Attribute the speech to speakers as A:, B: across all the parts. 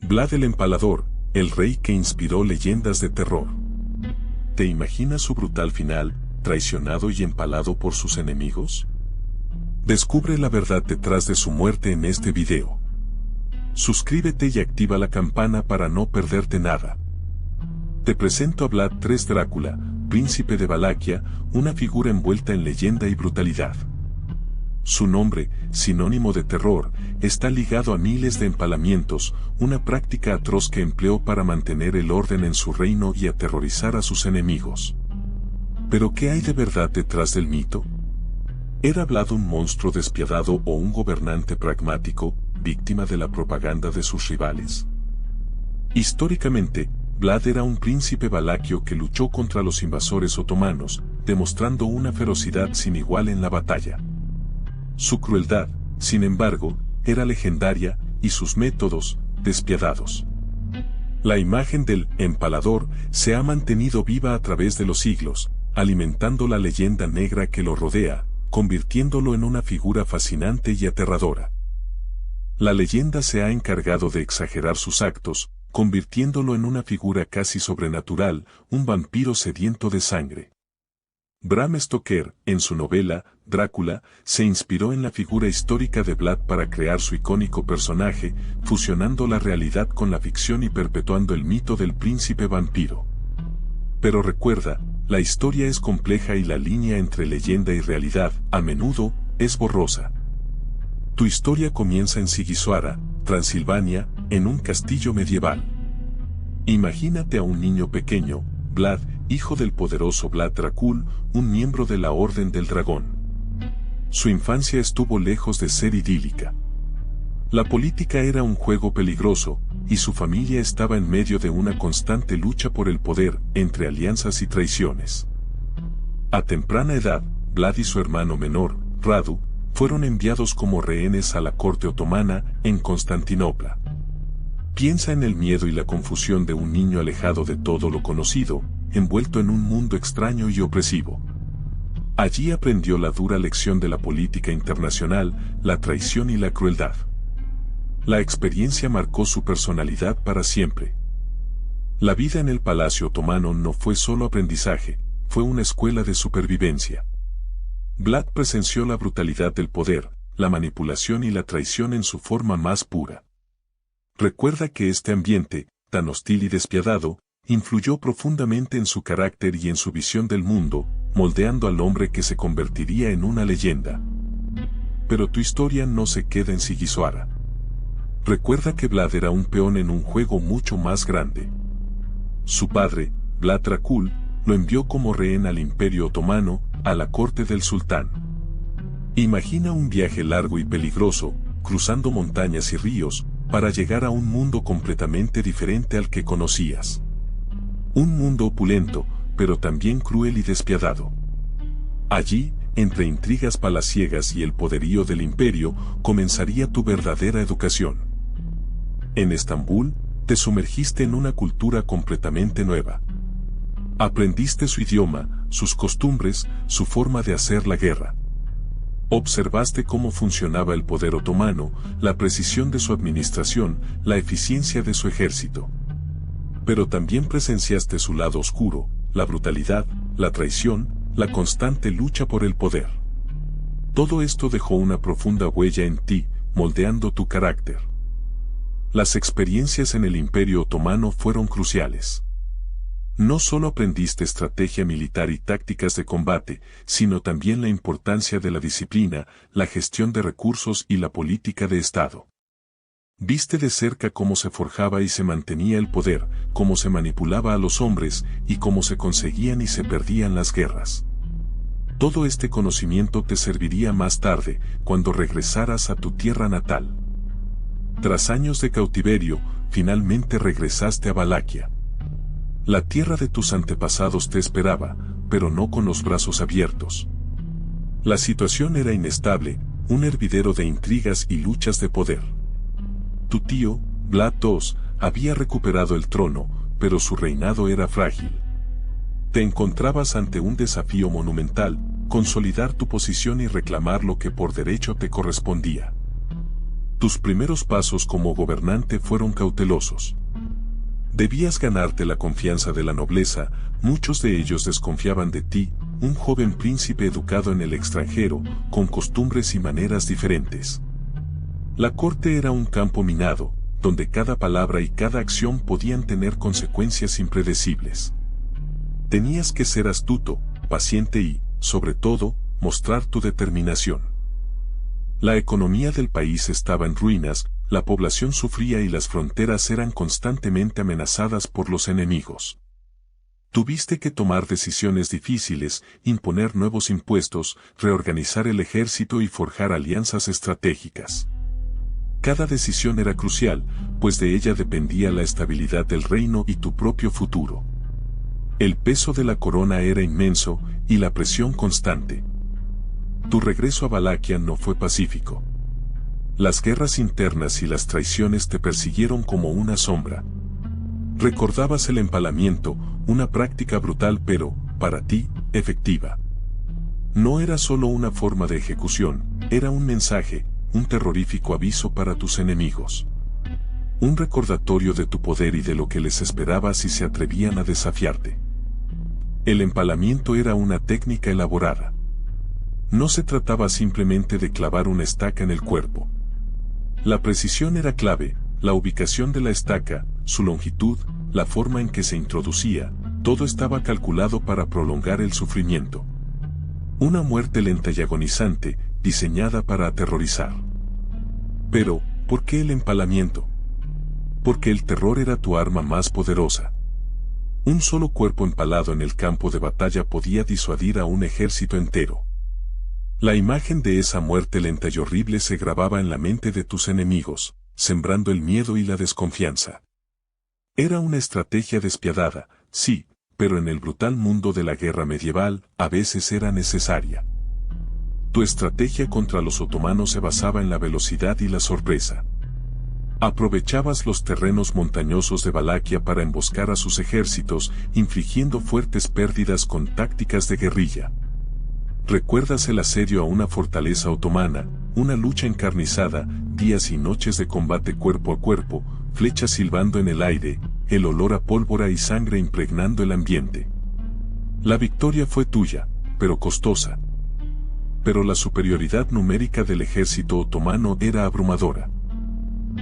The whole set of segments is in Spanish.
A: Vlad el Empalador, el rey que inspiró leyendas de terror. ¿Te imaginas su brutal final, traicionado y empalado por sus enemigos? Descubre la verdad detrás de su muerte en este video. Suscríbete y activa la campana para no perderte nada. Te presento a Vlad III Drácula, príncipe de Valaquia, una figura envuelta en leyenda y brutalidad. Su nombre, sinónimo de terror, está ligado a miles de empalamientos, una práctica atroz que empleó para mantener el orden en su reino y aterrorizar a sus enemigos. ¿Pero qué hay de verdad detrás del mito? ¿Era Vlad un monstruo despiadado o un gobernante pragmático, víctima de la propaganda de sus rivales? Históricamente, Vlad era un príncipe valaquio que luchó contra los invasores otomanos, demostrando una ferocidad sin igual en la batalla. Su crueldad, sin embargo, era legendaria, y sus métodos, despiadados. La imagen del empalador se ha mantenido viva a través de los siglos, alimentando la leyenda negra que lo rodea, convirtiéndolo en una figura fascinante y aterradora. La leyenda se ha encargado de exagerar sus actos, convirtiéndolo en una figura casi sobrenatural, un vampiro sediento de sangre. Bram Stoker, en su novela, Drácula, se inspiró en la figura histórica de Vlad para crear su icónico personaje, fusionando la realidad con la ficción y perpetuando el mito del príncipe vampiro. Pero recuerda, la historia es compleja y la línea entre leyenda y realidad, a menudo, es borrosa. Tu historia comienza en Sigiswara, Transilvania, en un castillo medieval. Imagínate a un niño pequeño, Vlad, hijo del poderoso Vlad Drácul, un miembro de la Orden del Dragón. Su infancia estuvo lejos de ser idílica. La política era un juego peligroso, y su familia estaba en medio de una constante lucha por el poder, entre alianzas y traiciones. A temprana edad, Vlad y su hermano menor, Radu, fueron enviados como rehenes a la corte otomana, en Constantinopla. Piensa en el miedo y la confusión de un niño alejado de todo lo conocido, envuelto en un mundo extraño y opresivo. Allí aprendió la dura lección de la política internacional, la traición y la crueldad. La experiencia marcó su personalidad para siempre. La vida en el palacio otomano no fue solo aprendizaje, fue una escuela de supervivencia. Vlad presenció la brutalidad del poder, la manipulación y la traición en su forma más pura. Recuerda que este ambiente, tan hostil y despiadado, influyó profundamente en su carácter y en su visión del mundo, moldeando al hombre que se convertiría en una leyenda. Pero tu historia no se queda en Sigiswara. Recuerda que Vlad era un peón en un juego mucho más grande. Su padre, Vlad Drácul, lo envió como rehén al Imperio Otomano, a la corte del sultán. Imagina un viaje largo y peligroso, cruzando montañas y ríos, para llegar a un mundo completamente diferente al que conocías. Un mundo opulento, pero también cruel y despiadado. Allí, entre intrigas palaciegas y el poderío del imperio, comenzaría tu verdadera educación. En Estambul, te sumergiste en una cultura completamente nueva. Aprendiste su idioma, sus costumbres, su forma de hacer la guerra. Observaste cómo funcionaba el poder otomano, la precisión de su administración, la eficiencia de su ejército. Pero también presenciaste su lado oscuro, la brutalidad, la traición, la constante lucha por el poder. Todo esto dejó una profunda huella en ti, moldeando tu carácter. Las experiencias en el Imperio Otomano fueron cruciales. No solo aprendiste estrategia militar y tácticas de combate, sino también la importancia de la disciplina, la gestión de recursos y la política de Estado. Viste de cerca cómo se forjaba y se mantenía el poder, cómo se manipulaba a los hombres y cómo se conseguían y se perdían las guerras. Todo este conocimiento te serviría más tarde, cuando regresaras a tu tierra natal. Tras años de cautiverio, finalmente regresaste a Valaquia. La tierra de tus antepasados te esperaba, pero no con los brazos abiertos. La situación era inestable, un hervidero de intrigas y luchas de poder. Tu tío, Vlad II, había recuperado el trono, pero su reinado era frágil. Te encontrabas ante un desafío monumental, consolidar tu posición y reclamar lo que por derecho te correspondía. Tus primeros pasos como gobernante fueron cautelosos. Debías ganarte la confianza de la nobleza, muchos de ellos desconfiaban de ti, un joven príncipe educado en el extranjero, con costumbres y maneras diferentes. La corte era un campo minado, donde cada palabra y cada acción podían tener consecuencias impredecibles. Tenías que ser astuto, paciente y, sobre todo, mostrar tu determinación. La economía del país estaba en ruinas, la población sufría y las fronteras eran constantemente amenazadas por los enemigos. Tuviste que tomar decisiones difíciles, imponer nuevos impuestos, reorganizar el ejército y forjar alianzas estratégicas. Cada decisión era crucial, pues de ella dependía la estabilidad del reino y tu propio futuro. El peso de la corona era inmenso, y la presión constante. Tu regreso a Valaquia no fue pacífico. Las guerras internas y las traiciones te persiguieron como una sombra. Recordabas el empalamiento, una práctica brutal pero, para ti, efectiva. No era solo una forma de ejecución, era un mensaje, un terrorífico aviso para tus enemigos. Un recordatorio de tu poder y de lo que les esperaba si se atrevían a desafiarte. El empalamiento era una técnica elaborada. No se trataba simplemente de clavar una estaca en el cuerpo. La precisión era clave, la ubicación de la estaca, su longitud, la forma en que se introducía, todo estaba calculado para prolongar el sufrimiento. Una muerte lenta y agonizante, diseñada para aterrorizar. Pero, ¿por qué el empalamiento? Porque el terror era tu arma más poderosa. Un solo cuerpo empalado en el campo de batalla podía disuadir a un ejército entero. La imagen de esa muerte lenta y horrible se grababa en la mente de tus enemigos, sembrando el miedo y la desconfianza. Era una estrategia despiadada, sí, pero en el brutal mundo de la guerra medieval, a veces era necesaria. Tu estrategia contra los otomanos se basaba en la velocidad y la sorpresa. Aprovechabas los terrenos montañosos de Valaquia para emboscar a sus ejércitos, infligiendo fuertes pérdidas con tácticas de guerrilla. ¿Recuerdas el asedio a una fortaleza otomana, una lucha encarnizada, días y noches de combate cuerpo a cuerpo, flechas silbando en el aire, el olor a pólvora y sangre impregnando el ambiente? La victoria fue tuya, pero costosa. Pero la superioridad numérica del ejército otomano era abrumadora.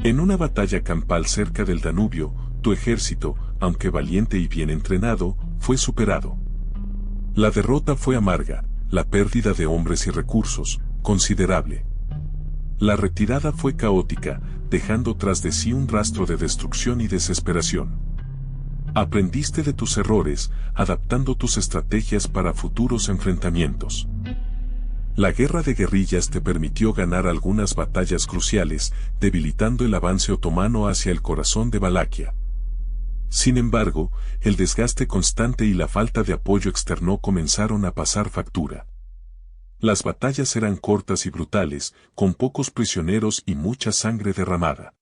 A: En una batalla campal cerca del Danubio, tu ejército, aunque valiente y bien entrenado, fue superado. La derrota fue amarga, la pérdida de hombres y recursos, considerable. La retirada fue caótica, dejando tras de sí un rastro de destrucción y desesperación. Aprendiste de tus errores, adaptando tus estrategias para futuros enfrentamientos. La guerra de guerrillas te permitió ganar algunas batallas cruciales, debilitando el avance otomano hacia el corazón de Valaquia. Sin embargo, el desgaste constante y la falta de apoyo externo comenzaron a pasar factura. Las batallas eran cortas y brutales, con pocos prisioneros y mucha sangre derramada.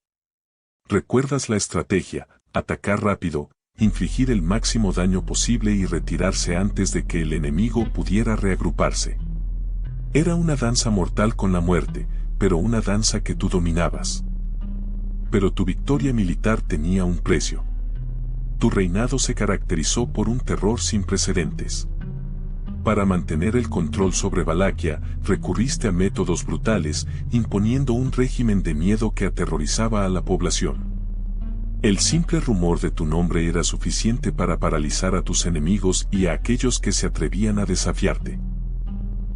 A: ¿Recuerdas la estrategia? Atacar rápido, infligir el máximo daño posible y retirarse antes de que el enemigo pudiera reagruparse. Era una danza mortal con la muerte, pero una danza que tú dominabas. Pero tu victoria militar tenía un precio. Tu reinado se caracterizó por un terror sin precedentes. Para mantener el control sobre Valaquia, recurriste a métodos brutales, imponiendo un régimen de miedo que aterrorizaba a la población. El simple rumor de tu nombre era suficiente para paralizar a tus enemigos y a aquellos que se atrevían a desafiarte.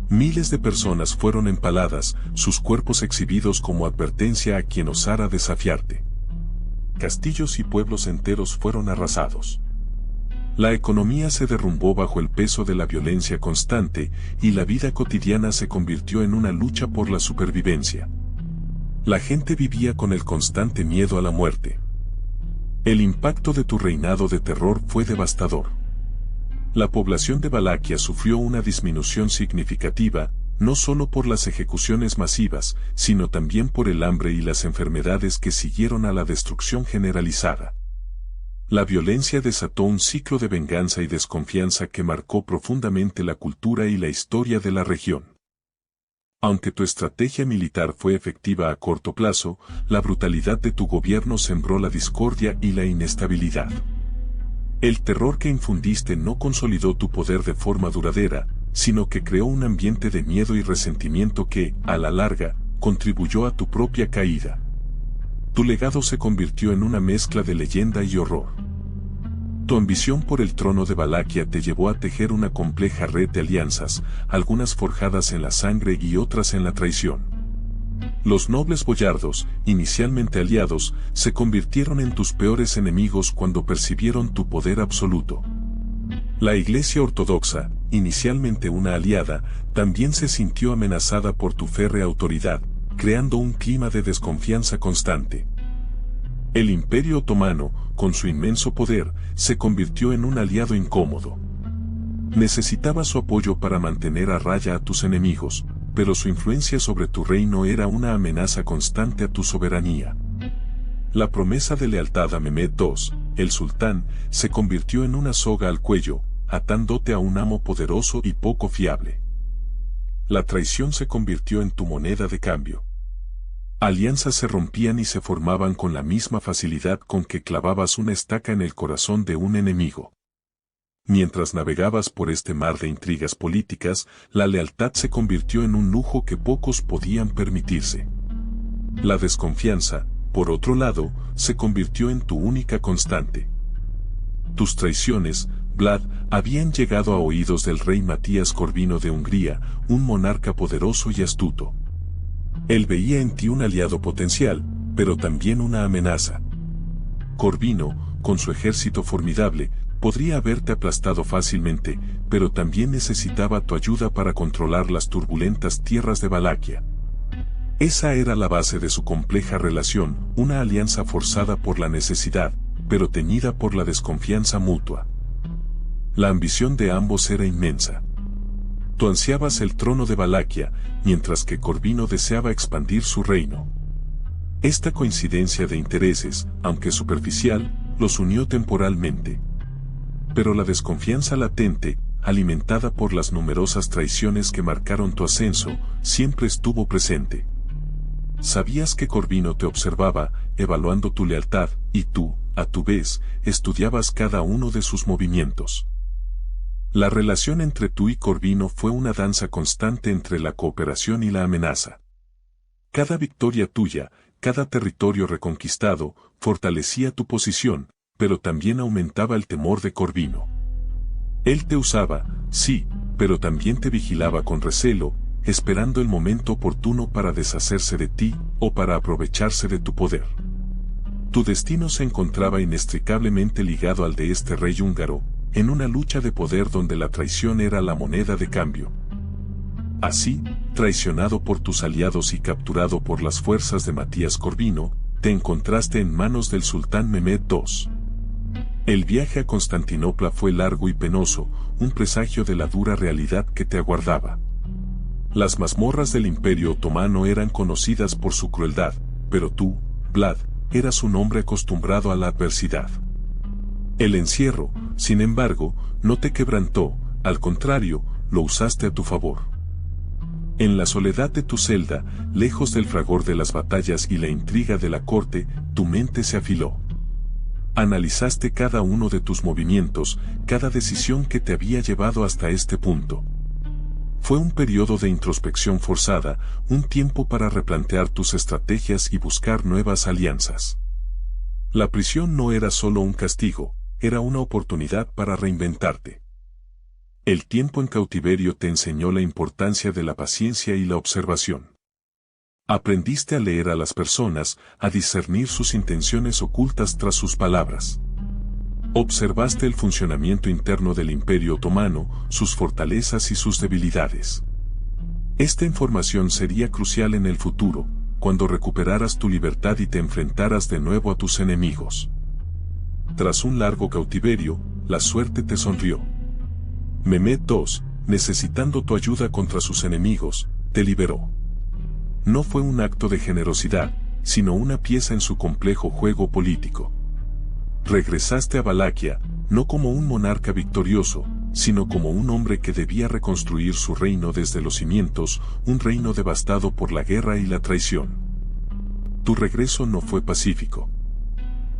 A: Miles de personas fueron empaladas, sus cuerpos exhibidos como advertencia a quien osara desafiarte. Castillos y pueblos enteros fueron arrasados. La economía se derrumbó bajo el peso de la violencia constante, y la vida cotidiana se convirtió en una lucha por la supervivencia. La gente vivía con el constante miedo a la muerte. El impacto de tu reinado de terror fue devastador. La población de Valaquia sufrió una disminución significativa, no solo por las ejecuciones masivas, sino también por el hambre y las enfermedades que siguieron a la destrucción generalizada. La violencia desató un ciclo de venganza y desconfianza que marcó profundamente la cultura y la historia de la región. Aunque tu estrategia militar fue efectiva a corto plazo, la brutalidad de tu gobierno sembró la discordia y la inestabilidad. El terror que infundiste no consolidó tu poder de forma duradera, sino que creó un ambiente de miedo y resentimiento que, a la larga, contribuyó a tu propia caída. Tu legado se convirtió en una mezcla de leyenda y horror. Tu ambición por el trono de Valaquia te llevó a tejer una compleja red de alianzas, algunas forjadas en la sangre y otras en la traición. Los nobles boyardos, inicialmente aliados, se convirtieron en tus peores enemigos cuando percibieron tu poder absoluto. La Iglesia Ortodoxa, inicialmente una aliada, también se sintió amenazada por tu férrea autoridad, creando un clima de desconfianza constante. El Imperio Otomano, con su inmenso poder, se convirtió en un aliado incómodo. Necesitaba su apoyo para mantener a raya a tus enemigos, pero su influencia sobre tu reino era una amenaza constante a tu soberanía. La promesa de lealtad a Mehmed II, el sultán, se convirtió en una soga al cuello, atándote a un amo poderoso y poco fiable. La traición se convirtió en tu moneda de cambio. Alianzas se rompían y se formaban con la misma facilidad con que clavabas una estaca en el corazón de un enemigo. Mientras navegabas por este mar de intrigas políticas, la lealtad se convirtió en un lujo que pocos podían permitirse. La desconfianza, por otro lado, se convirtió en tu única constante. Tus traiciones, Vlad, habían llegado a oídos del rey Matías Corvino de Hungría, un monarca poderoso y astuto. Él veía en ti un aliado potencial, pero también una amenaza. Corvino, con su ejército formidable, podría haberte aplastado fácilmente, pero también necesitaba tu ayuda para controlar las turbulentas tierras de Valaquia. Esa era la base de su compleja relación, una alianza forzada por la necesidad, pero teñida por la desconfianza mutua. La ambición de ambos era inmensa. Tú ansiabas el trono de Valaquia, mientras que Corvino deseaba expandir su reino. Esta coincidencia de intereses, aunque superficial, los unió temporalmente. Pero la desconfianza latente, alimentada por las numerosas traiciones que marcaron tu ascenso, siempre estuvo presente. Sabías que Corvino te observaba, evaluando tu lealtad, y tú, a tu vez, estudiabas cada uno de sus movimientos. La relación entre tú y Corvino fue una danza constante entre la cooperación y la amenaza. Cada victoria tuya, cada territorio reconquistado, fortalecía tu posición, pero también aumentaba el temor de Corvino. Él te usaba, sí, pero también te vigilaba con recelo, esperando el momento oportuno para deshacerse de ti, o para aprovecharse de tu poder. Tu destino se encontraba inextricablemente ligado al de este rey húngaro, en una lucha de poder donde la traición era la moneda de cambio. Así, traicionado por tus aliados y capturado por las fuerzas de Matías Corvino, te encontraste en manos del sultán Mehmed II. El viaje a Constantinopla fue largo y penoso, un presagio de la dura realidad que te aguardaba. Las mazmorras del Imperio Otomano eran conocidas por su crueldad, pero tú, Vlad, eras un hombre acostumbrado a la adversidad. El encierro, sin embargo, no te quebrantó, al contrario, lo usaste a tu favor. En la soledad de tu celda, lejos del fragor de las batallas y la intriga de la corte, tu mente se afiló. Analizaste cada uno de tus movimientos, cada decisión que te había llevado hasta este punto. Fue un periodo de introspección forzada, un tiempo para replantear tus estrategias y buscar nuevas alianzas. La prisión no era solo un castigo, era una oportunidad para reinventarte. El tiempo en cautiverio te enseñó la importancia de la paciencia y la observación. Aprendiste a leer a las personas, a discernir sus intenciones ocultas tras sus palabras. Observaste el funcionamiento interno del Imperio Otomano, sus fortalezas y sus debilidades. Esta información sería crucial en el futuro, cuando recuperaras tu libertad y te enfrentaras de nuevo a tus enemigos. Tras un largo cautiverio, la suerte te sonrió. Mehmed II, necesitando tu ayuda contra sus enemigos, te liberó. No fue un acto de generosidad, sino una pieza en su complejo juego político. Regresaste a Valaquia, no como un monarca victorioso, sino como un hombre que debía reconstruir su reino desde los cimientos, un reino devastado por la guerra y la traición. Tu regreso no fue pacífico.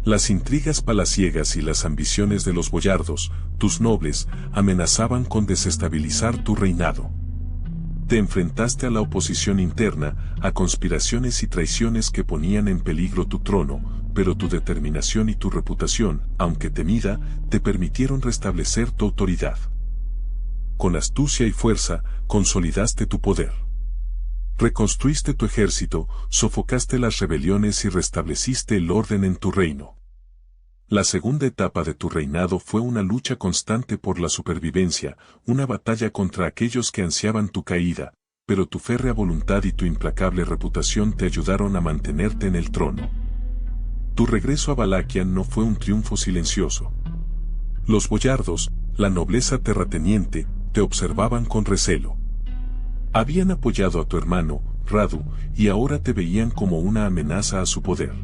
A: Las intrigas palaciegas y las ambiciones de los boyardos, tus nobles, amenazaban con desestabilizar tu reinado. Te enfrentaste a la oposición interna, a conspiraciones y traiciones que ponían en peligro tu trono, pero tu determinación y tu reputación, aunque temida, te permitieron restablecer tu autoridad. Con astucia y fuerza, consolidaste tu poder. Reconstruiste tu ejército, sofocaste las rebeliones y restableciste el orden en tu reino. La segunda etapa de tu reinado fue una lucha constante por la supervivencia, una batalla contra aquellos que ansiaban tu caída, pero tu férrea voluntad y tu implacable reputación te ayudaron a mantenerte en el trono. Tu regreso a Valaquia no fue un triunfo silencioso. Los boyardos, la nobleza terrateniente, te observaban con recelo. Habían apoyado a tu hermano, Radu, y ahora te veían como una amenaza a su poder.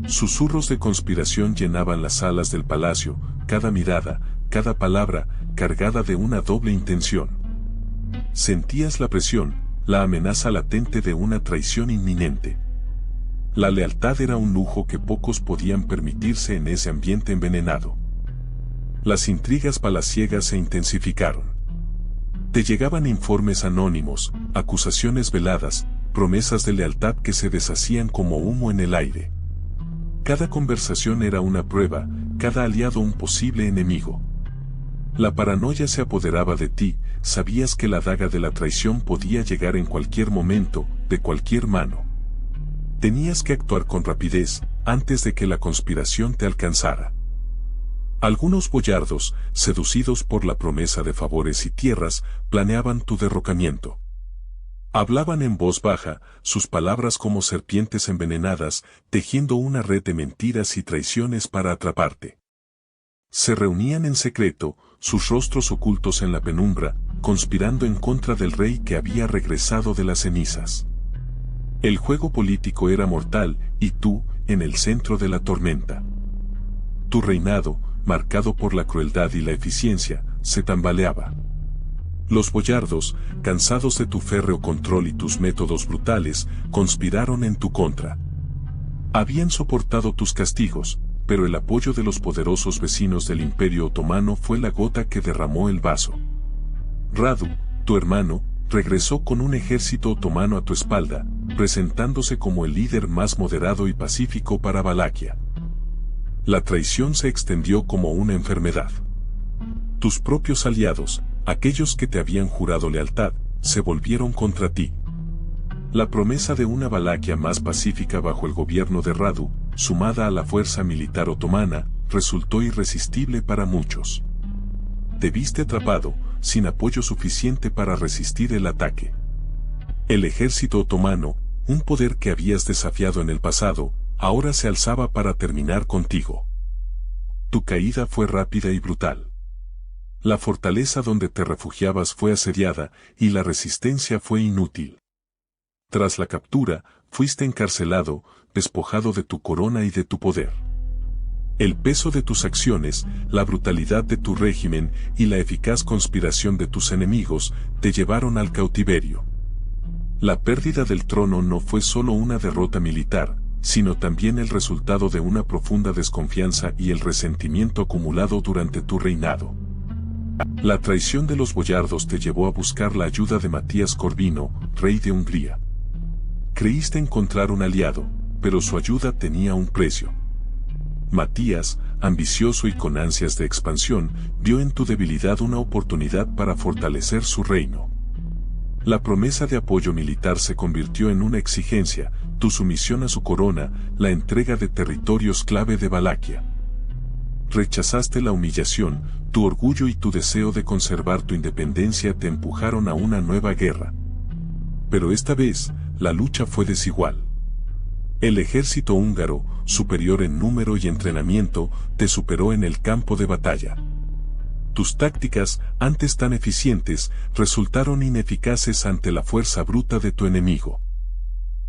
A: Susurros de conspiración llenaban las salas del palacio, cada mirada, cada palabra, cargada de una doble intención. Sentías la presión, la amenaza latente de una traición inminente. La lealtad era un lujo que pocos podían permitirse en ese ambiente envenenado. Las intrigas palaciegas se intensificaron. Te llegaban informes anónimos, acusaciones veladas, promesas de lealtad que se deshacían como humo en el aire. Cada conversación era una prueba, cada aliado un posible enemigo. La paranoia se apoderaba de ti, sabías que la daga de la traición podía llegar en cualquier momento, de cualquier mano. Tenías que actuar con rapidez, antes de que la conspiración te alcanzara. Algunos boyardos, seducidos por la promesa de favores y tierras, planeaban tu derrocamiento. Hablaban en voz baja, sus palabras como serpientes envenenadas, tejiendo una red de mentiras y traiciones para atraparte. Se reunían en secreto, sus rostros ocultos en la penumbra, conspirando en contra del rey que había regresado de las cenizas. El juego político era mortal, y tú, en el centro de la tormenta. Tu reinado, marcado por la crueldad y la eficiencia, se tambaleaba. Los boyardos, cansados de tu férreo control y tus métodos brutales, conspiraron en tu contra. Habían soportado tus castigos, pero el apoyo de los poderosos vecinos del Imperio Otomano fue la gota que derramó el vaso. Radu, tu hermano, regresó con un ejército otomano a tu espalda, presentándose como el líder más moderado y pacífico para Valaquia. La traición se extendió como una enfermedad. Tus propios aliados, aquellos que te habían jurado lealtad, se volvieron contra ti. La promesa de una Valaquia más pacífica bajo el gobierno de Radu, sumada a la fuerza militar otomana, resultó irresistible para muchos. Te viste atrapado, sin apoyo suficiente para resistir el ataque. El ejército otomano, un poder que habías desafiado en el pasado, ahora se alzaba para terminar contigo. Tu caída fue rápida y brutal. La fortaleza donde te refugiabas fue asediada, y la resistencia fue inútil. Tras la captura, fuiste encarcelado, despojado de tu corona y de tu poder. El peso de tus acciones, la brutalidad de tu régimen y la eficaz conspiración de tus enemigos te llevaron al cautiverio. La pérdida del trono no fue solo una derrota militar, sino también el resultado de una profunda desconfianza y el resentimiento acumulado durante tu reinado. La traición de los boyardos te llevó a buscar la ayuda de Matías Corvino, rey de Hungría. Creíste encontrar un aliado, pero su ayuda tenía un precio. Matías, ambicioso y con ansias de expansión, vio en tu debilidad una oportunidad para fortalecer su reino. La promesa de apoyo militar se convirtió en una exigencia, tu sumisión a su corona, la entrega de territorios clave de Valaquia. Rechazaste la humillación, tu orgullo y tu deseo de conservar tu independencia te empujaron a una nueva guerra. Pero esta vez, la lucha fue desigual. El ejército húngaro, superior en número y entrenamiento, te superó en el campo de batalla. Tus tácticas, antes tan eficientes, resultaron ineficaces ante la fuerza bruta de tu enemigo.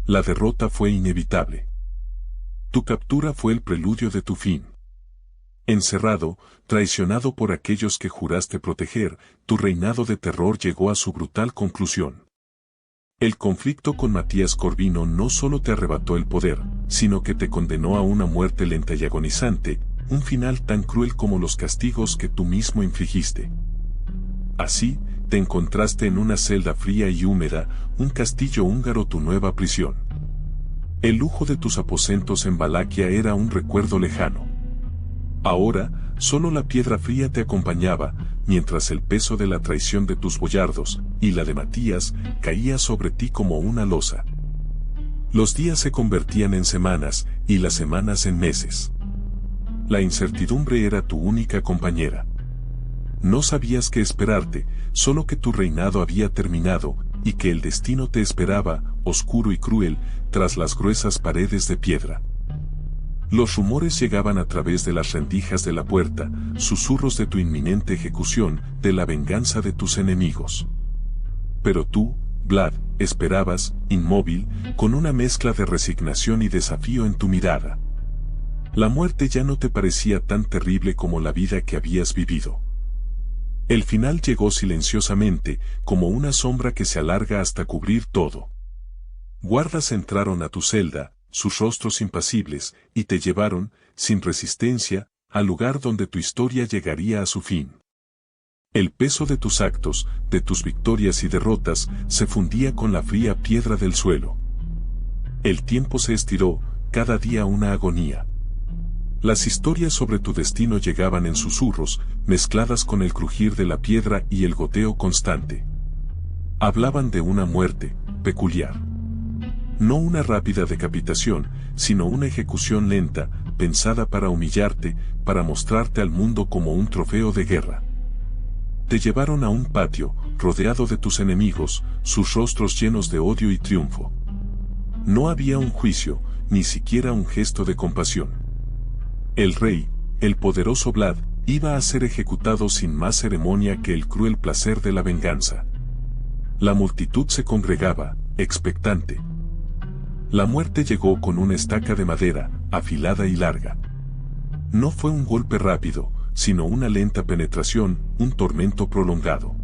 A: La derrota fue inevitable. Tu captura fue el preludio de tu fin. Encerrado, traicionado por aquellos que juraste proteger, tu reinado de terror llegó a su brutal conclusión. El conflicto con Matías Corvino no solo te arrebató el poder, sino que te condenó a una muerte lenta y agonizante, un final tan cruel como los castigos que tú mismo infligiste. Así, te encontraste en una celda fría y húmeda, un castillo húngaro, tu nueva prisión. El lujo de tus aposentos en Valaquia era un recuerdo lejano. Ahora, solo la piedra fría te acompañaba, mientras el peso de la traición de tus boyardos, y la de Matías, caía sobre ti como una losa. Los días se convertían en semanas, y las semanas en meses. La incertidumbre era tu única compañera. No sabías qué esperarte, solo que tu reinado había terminado, y que el destino te esperaba, oscuro y cruel, tras las gruesas paredes de piedra. Los rumores llegaban a través de las rendijas de la puerta, susurros de tu inminente ejecución, de la venganza de tus enemigos. Pero tú, Vlad, esperabas, inmóvil, con una mezcla de resignación y desafío en tu mirada. La muerte ya no te parecía tan terrible como la vida que habías vivido. El final llegó silenciosamente, como una sombra que se alarga hasta cubrir todo. Guardas entraron a tu celda, sus rostros impasibles, y te llevaron, sin resistencia, al lugar donde tu historia llegaría a su fin. El peso de tus actos, de tus victorias y derrotas, se fundía con la fría piedra del suelo. El tiempo se estiró, cada día una agonía. Las historias sobre tu destino llegaban en susurros, mezcladas con el crujir de la piedra y el goteo constante. Hablaban de una muerte peculiar. No una rápida decapitación, sino una ejecución lenta, pensada para humillarte, para mostrarte al mundo como un trofeo de guerra. Te llevaron a un patio, rodeado de tus enemigos, sus rostros llenos de odio y triunfo. No había un juicio, ni siquiera un gesto de compasión. El rey, el poderoso Vlad, iba a ser ejecutado sin más ceremonia que el cruel placer de la venganza. La multitud se congregaba, expectante. La muerte llegó con una estaca de madera, afilada y larga. No fue un golpe rápido, sino una lenta penetración, un tormento prolongado.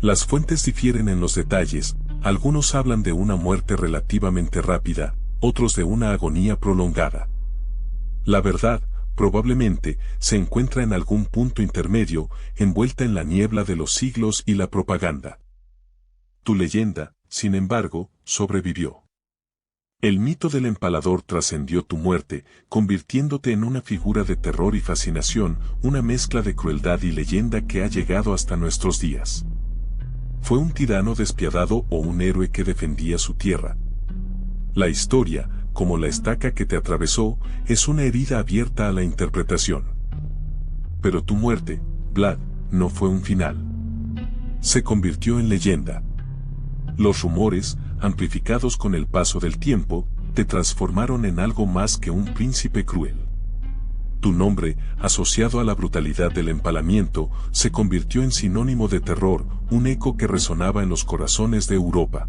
A: Las fuentes difieren en los detalles, algunos hablan de una muerte relativamente rápida, otros de una agonía prolongada. La verdad, probablemente, se encuentra en algún punto intermedio, envuelta en la niebla de los siglos y la propaganda. Tu leyenda, sin embargo, sobrevivió. El mito del empalador trascendió tu muerte, convirtiéndote en una figura de terror y fascinación, una mezcla de crueldad y leyenda que ha llegado hasta nuestros días. ¿Fue un tirano despiadado o un héroe que defendía su tierra? La historia, como la estaca que te atravesó, es una herida abierta a la interpretación. Pero tu muerte, Vlad, no fue un final. Se convirtió en leyenda. Los rumores, amplificados con el paso del tiempo, te transformaron en algo más que un príncipe cruel. Tu nombre, asociado a la brutalidad del empalamiento, se convirtió en sinónimo de terror, un eco que resonaba en los corazones de Europa.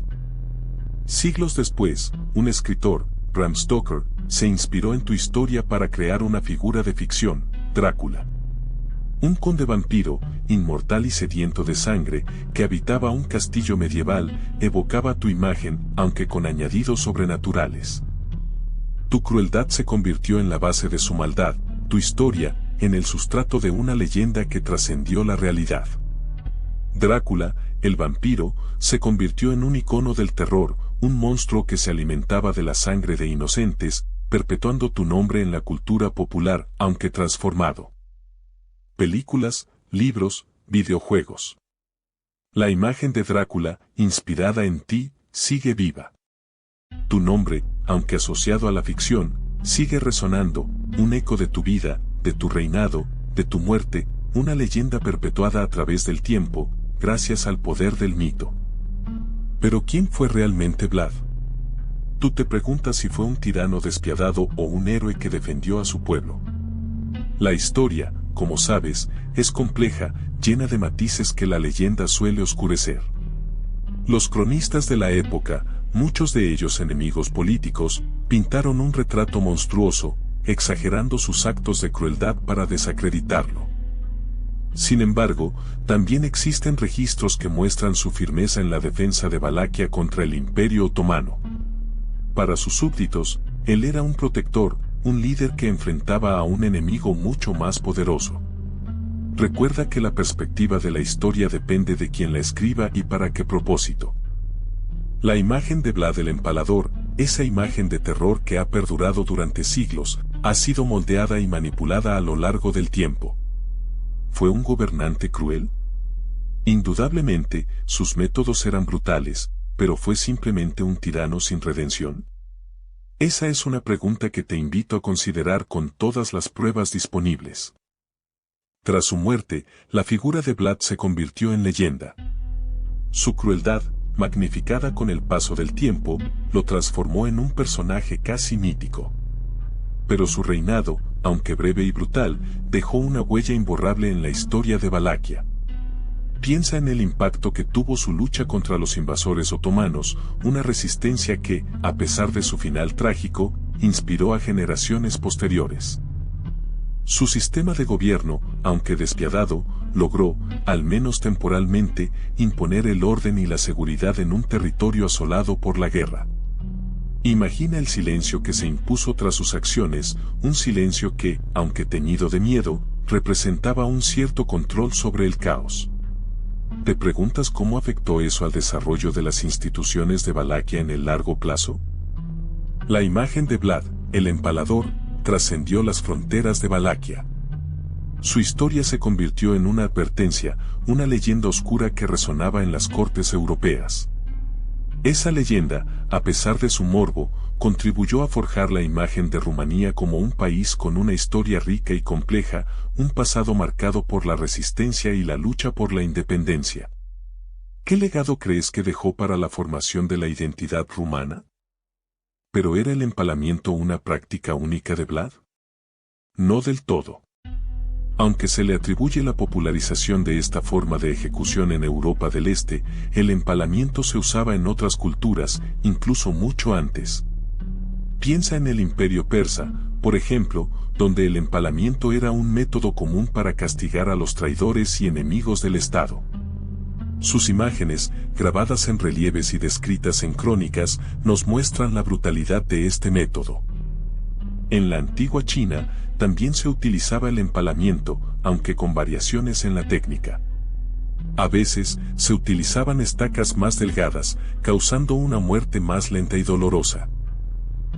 A: Siglos después, un escritor, Bram Stoker, se inspiró en tu historia para crear una figura de ficción, Drácula. Un conde vampiro, inmortal y sediento de sangre, que habitaba un castillo medieval, evocaba tu imagen, aunque con añadidos sobrenaturales. Tu crueldad se convirtió en la base de su maldad, tu historia, en el sustrato de una leyenda que trascendió la realidad. Drácula, el vampiro, se convirtió en un icono del terror, un monstruo que se alimentaba de la sangre de inocentes, perpetuando tu nombre en la cultura popular, aunque transformado. Películas, libros, videojuegos. La imagen de Drácula, inspirada en ti, sigue viva. Tu nombre, aunque asociado a la ficción, sigue resonando, un eco de tu vida, de tu reinado, de tu muerte, una leyenda perpetuada a través del tiempo, gracias al poder del mito. Pero ¿quién fue realmente Vlad? Tú te preguntas si fue un tirano despiadado o un héroe que defendió a su pueblo. La historia, como sabes, es compleja, llena de matices que la leyenda suele oscurecer. Los cronistas de la época, muchos de ellos enemigos políticos, pintaron un retrato monstruoso, exagerando sus actos de crueldad para desacreditarlo. Sin embargo, también existen registros que muestran su firmeza en la defensa de Valaquia contra el Imperio Otomano. Para sus súbditos, él era un protector, un líder que enfrentaba a un enemigo mucho más poderoso. Recuerda que la perspectiva de la historia depende de quien la escriba y para qué propósito. La imagen de Vlad el Empalador, esa imagen de terror que ha perdurado durante siglos, ha sido moldeada y manipulada a lo largo del tiempo. ¿Fue un gobernante cruel? Indudablemente, sus métodos eran brutales, pero ¿fue simplemente un tirano sin redención? Esa es una pregunta que te invito a considerar con todas las pruebas disponibles. Tras su muerte, la figura de Vlad se convirtió en leyenda. Su crueldad, magnificada con el paso del tiempo, lo transformó en un personaje casi mítico. Pero su reinado, aunque breve y brutal, dejó una huella imborrable en la historia de Valaquia. Piensa en el impacto que tuvo su lucha contra los invasores otomanos, una resistencia que, a pesar de su final trágico, inspiró a generaciones posteriores. Su sistema de gobierno, aunque despiadado, logró, al menos temporalmente, imponer el orden y la seguridad en un territorio asolado por la guerra. Imagina el silencio que se impuso tras sus acciones, un silencio que, aunque teñido de miedo, representaba un cierto control sobre el caos. ¿Te preguntas cómo afectó eso al desarrollo de las instituciones de Valaquia en el largo plazo? La imagen de Vlad, el Empalador, trascendió las fronteras de Valaquia. Su historia se convirtió en una advertencia, una leyenda oscura que resonaba en las cortes europeas. Esa leyenda, a pesar de su morbo, contribuyó a forjar la imagen de Rumanía como un país con una historia rica y compleja, un pasado marcado por la resistencia y la lucha por la independencia. ¿Qué legado crees que dejó para la formación de la identidad rumana? ¿Pero era el empalamiento una práctica única de Vlad? No del todo. Aunque se le atribuye la popularización de esta forma de ejecución en Europa del Este, el empalamiento se usaba en otras culturas, incluso mucho antes. Piensa en el Imperio Persa, por ejemplo, donde el empalamiento era un método común para castigar a los traidores y enemigos del Estado. Sus imágenes, grabadas en relieves y descritas en crónicas, nos muestran la brutalidad de este método. En la antigua China, también se utilizaba el empalamiento, aunque con variaciones en la técnica. A veces, se utilizaban estacas más delgadas, causando una muerte más lenta y dolorosa.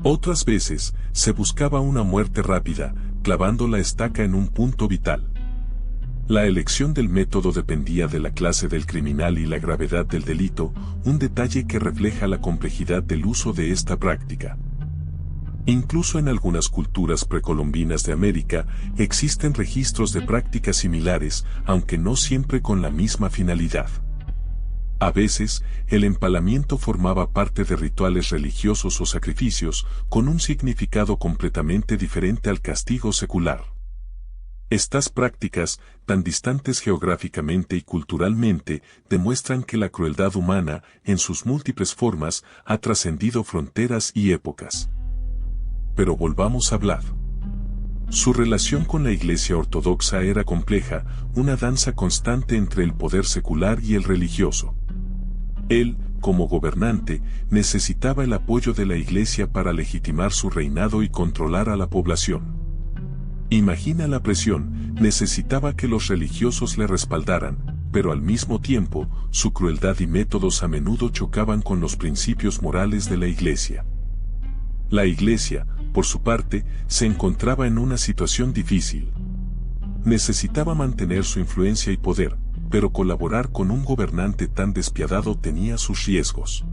A: Otras veces, se buscaba una muerte rápida, clavando la estaca en un punto vital. La elección del método dependía de la clase del criminal y la gravedad del delito, un detalle que refleja la complejidad del uso de esta práctica. Incluso en algunas culturas precolombinas de América, existen registros de prácticas similares, aunque no siempre con la misma finalidad. A veces, el empalamiento formaba parte de rituales religiosos o sacrificios, con un significado completamente diferente al castigo secular. Estas prácticas, tan distantes geográficamente y culturalmente, demuestran que la crueldad humana, en sus múltiples formas, ha trascendido fronteras y épocas. Pero volvamos a Vlad. Su relación con la Iglesia Ortodoxa era compleja, una danza constante entre el poder secular y el religioso. Él, como gobernante, necesitaba el apoyo de la Iglesia para legitimar su reinado y controlar a la población. Imagina la presión, necesitaba que los religiosos le respaldaran, pero al mismo tiempo, su crueldad y métodos a menudo chocaban con los principios morales de la Iglesia. La Iglesia, por su parte, se encontraba en una situación difícil. Necesitaba mantener su influencia y poder, pero colaborar con un gobernante tan despiadado tenía sus riesgos.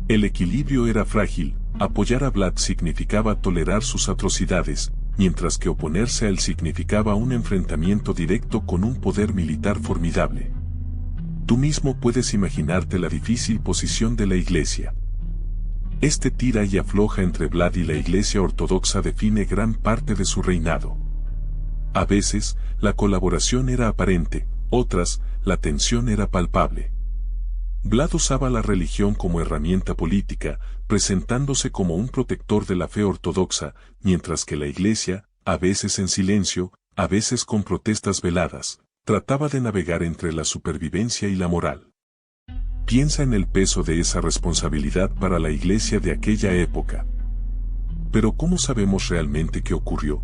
A: El equilibrio era frágil, apoyar a Vlad significaba tolerar sus atrocidades, mientras que oponerse a él significaba un enfrentamiento directo con un poder militar formidable. Tú mismo puedes imaginarte la difícil posición de la Iglesia. Este tira y afloja entre Vlad y la Iglesia Ortodoxa define gran parte de su reinado. A veces, la colaboración era aparente, otras, la tensión era palpable. Vlad usaba la religión como herramienta política, presentándose como un protector de la fe ortodoxa, mientras que la Iglesia, a veces en silencio, a veces con protestas veladas, trataba de navegar entre la supervivencia y la moral. Piensa en el peso de esa responsabilidad para la Iglesia de aquella época. Pero ¿cómo sabemos realmente qué ocurrió?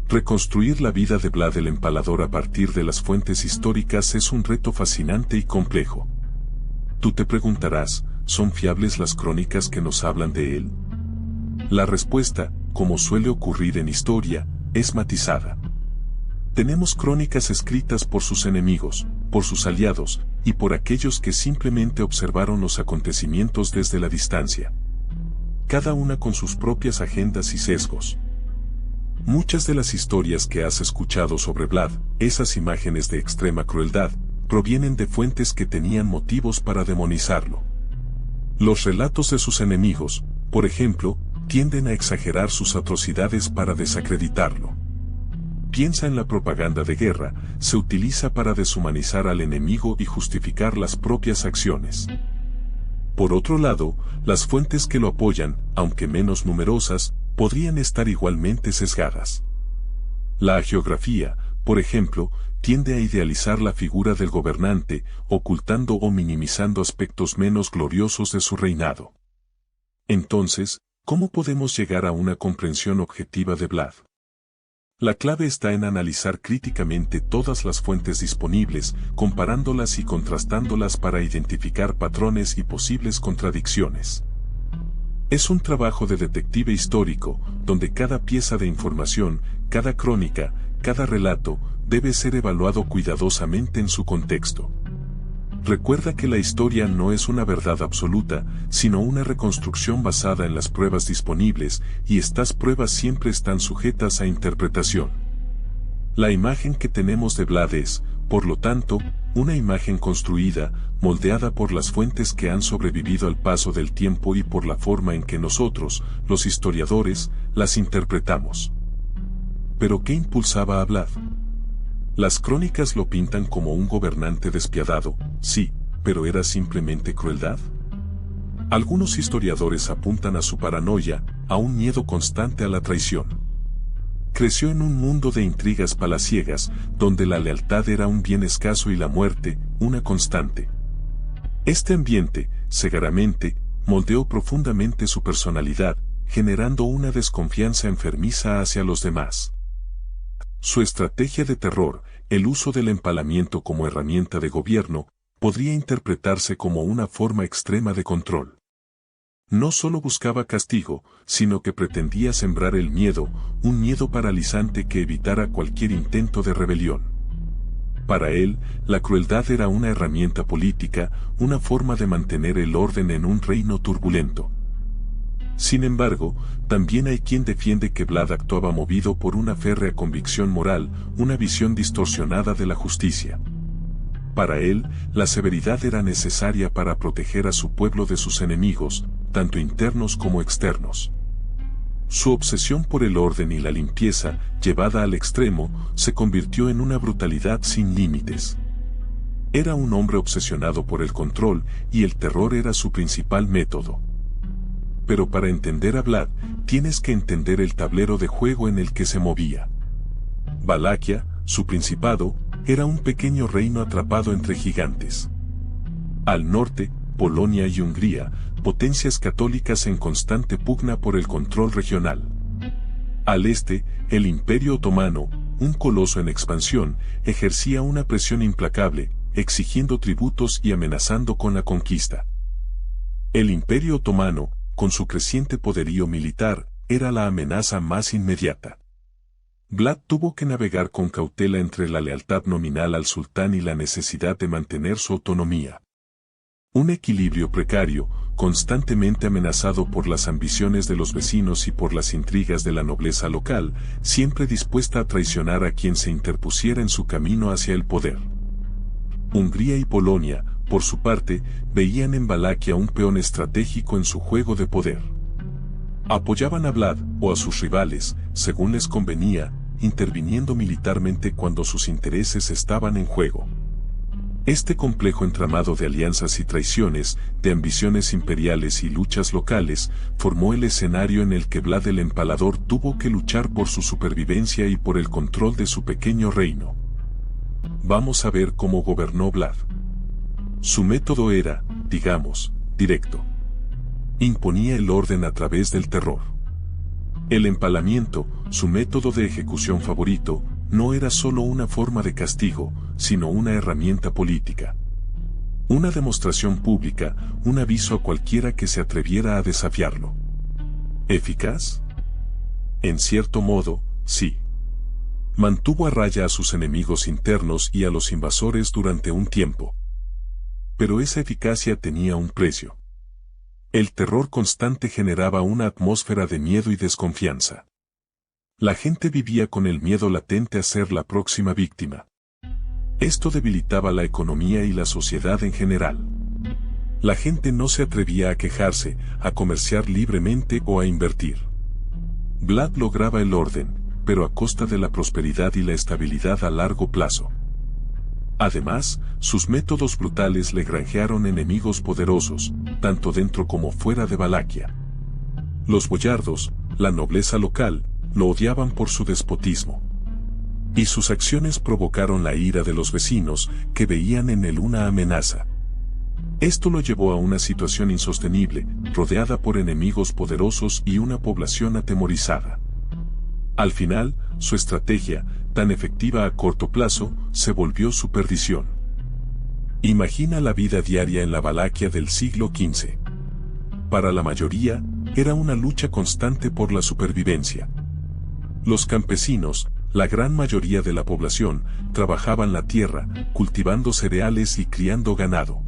A: Reconstruir la vida de Vlad el Empalador a partir de las fuentes históricas es un reto fascinante y complejo. Tú te preguntarás, ¿son fiables las crónicas que nos hablan de él? La respuesta, como suele ocurrir en historia, es matizada. Tenemos crónicas escritas por sus enemigos, por sus aliados, y por aquellos que simplemente observaron los acontecimientos desde la distancia. Cada una con sus propias agendas y sesgos. Muchas de las historias que has escuchado sobre Vlad, esas imágenes de extrema crueldad, provienen de fuentes que tenían motivos para demonizarlo. Los relatos de sus enemigos, por ejemplo, tienden a exagerar sus atrocidades para desacreditarlo. Piensa en la propaganda de guerra, se utiliza para deshumanizar al enemigo y justificar las propias acciones. Por otro lado, las fuentes que lo apoyan, aunque menos numerosas, podrían estar igualmente sesgadas. La hagiografía, por ejemplo, tiende a idealizar la figura del gobernante, ocultando o minimizando aspectos menos gloriosos de su reinado. Entonces, ¿cómo podemos llegar a una comprensión objetiva de Vlad? La clave está en analizar críticamente todas las fuentes disponibles, comparándolas y contrastándolas para identificar patrones y posibles contradicciones. Es un trabajo de detective histórico, donde cada pieza de información, cada crónica, cada relato, debe ser evaluado cuidadosamente en su contexto. Recuerda que la historia no es una verdad absoluta, sino una reconstrucción basada en las pruebas disponibles, y estas pruebas siempre están sujetas a interpretación. La imagen que tenemos de Vlad es, por lo tanto, una imagen construida, moldeada por las fuentes que han sobrevivido al paso del tiempo y por la forma en que nosotros, los historiadores, las interpretamos. ¿Pero qué impulsaba a Vlad? Las crónicas lo pintan como un gobernante despiadado, sí, pero ¿era simplemente crueldad? Algunos historiadores apuntan a su paranoia, a un miedo constante a la traición. Creció en un mundo de intrigas palaciegas, donde la lealtad era un bien escaso y la muerte, una constante. Este ambiente, segaramente, moldeó profundamente su personalidad, generando una desconfianza enfermiza hacia los demás. Su estrategia de terror, el uso del empalamiento como herramienta de gobierno, podría interpretarse como una forma extrema de control. No solo buscaba castigo, sino que pretendía sembrar el miedo, un miedo paralizante que evitara cualquier intento de rebelión. Para él, la crueldad era una herramienta política, una forma de mantener el orden en un reino turbulento. Sin embargo, también hay quien defiende que Vlad actuaba movido por una férrea convicción moral, una visión distorsionada de la justicia. Para él, la severidad era necesaria para proteger a su pueblo de sus enemigos, tanto internos como externos. Su obsesión por el orden y la limpieza, llevada al extremo, se convirtió en una brutalidad sin límites. Era un hombre obsesionado por el control, y el terror era su principal método. Pero para entender a Vlad, tienes que entender el tablero de juego en el que se movía. Valaquia, su principado, era un pequeño reino atrapado entre gigantes. Al norte, Polonia y Hungría, potencias católicas en constante pugna por el control regional. Al este, el Imperio Otomano, un coloso en expansión, ejercía una presión implacable, exigiendo tributos y amenazando con la conquista. El Imperio Otomano, con su creciente poderío militar, era la amenaza más inmediata. Vlad tuvo que navegar con cautela entre la lealtad nominal al sultán y la necesidad de mantener su autonomía. Un equilibrio precario, constantemente amenazado por las ambiciones de los vecinos y por las intrigas de la nobleza local, siempre dispuesta a traicionar a quien se interpusiera en su camino hacia el poder. Hungría y Polonia, por su parte, veían en Valaquia un peón estratégico en su juego de poder. Apoyaban a Vlad, o a sus rivales, según les convenía, interviniendo militarmente cuando sus intereses estaban en juego. Este complejo entramado de alianzas y traiciones, de ambiciones imperiales y luchas locales, formó el escenario en el que Vlad el Empalador tuvo que luchar por su supervivencia y por el control de su pequeño reino. Vamos a ver cómo gobernó Vlad. Su método era, digamos, directo. Imponía el orden a través del terror. El empalamiento, su método de ejecución favorito, no era solo una forma de castigo, sino una herramienta política. Una demostración pública, un aviso a cualquiera que se atreviera a desafiarlo. ¿Eficaz? En cierto modo, sí. Mantuvo a raya a sus enemigos internos y a los invasores durante un tiempo. Pero esa eficacia tenía un precio. El terror constante generaba una atmósfera de miedo y desconfianza. La gente vivía con el miedo latente a ser la próxima víctima. Esto debilitaba la economía y la sociedad en general. La gente no se atrevía a quejarse, a comerciar libremente o a invertir. Vlad lograba el orden, pero a costa de la prosperidad y la estabilidad a largo plazo. Además, sus métodos brutales le granjearon enemigos poderosos, tanto dentro como fuera de Valaquia. Los boyardos, la nobleza local, lo odiaban por su despotismo. Y sus acciones provocaron la ira de los vecinos, que veían en él una amenaza. Esto lo llevó a una situación insostenible, rodeada por enemigos poderosos y una población atemorizada. Al final, su estrategia, tan efectiva a corto plazo, se volvió su perdición. Imagina la vida diaria en la Valaquia del siglo XV. Para la mayoría, era una lucha constante por la supervivencia. Los campesinos, la gran mayoría de la población, trabajaban la tierra, cultivando cereales y criando ganado.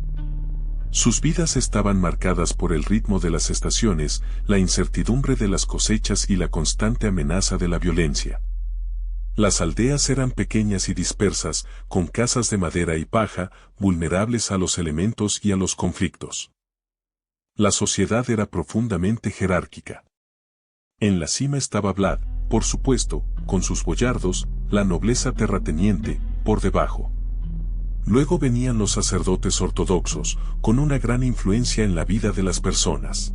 A: Sus vidas estaban marcadas por el ritmo de las estaciones, la incertidumbre de las cosechas y la constante amenaza de la violencia. Las aldeas eran pequeñas y dispersas, con casas de madera y paja, vulnerables a los elementos y a los conflictos. La sociedad era profundamente jerárquica. En la cima estaba Vlad, por supuesto, con sus boyardos, la nobleza terrateniente, por debajo. Luego venían los sacerdotes ortodoxos, con una gran influencia en la vida de las personas.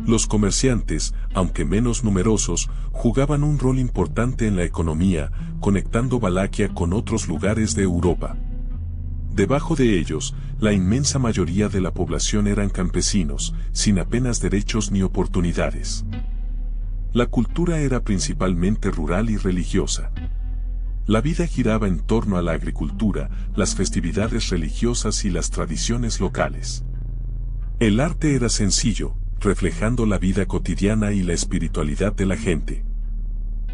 A: Los comerciantes, aunque menos numerosos, jugaban un rol importante en la economía, conectando Valaquia con otros lugares de Europa. Debajo de ellos, la inmensa mayoría de la población eran campesinos, sin apenas derechos ni oportunidades. La cultura era principalmente rural y religiosa. La vida giraba en torno a la agricultura, las festividades religiosas y las tradiciones locales. El arte era sencillo, reflejando la vida cotidiana y la espiritualidad de la gente.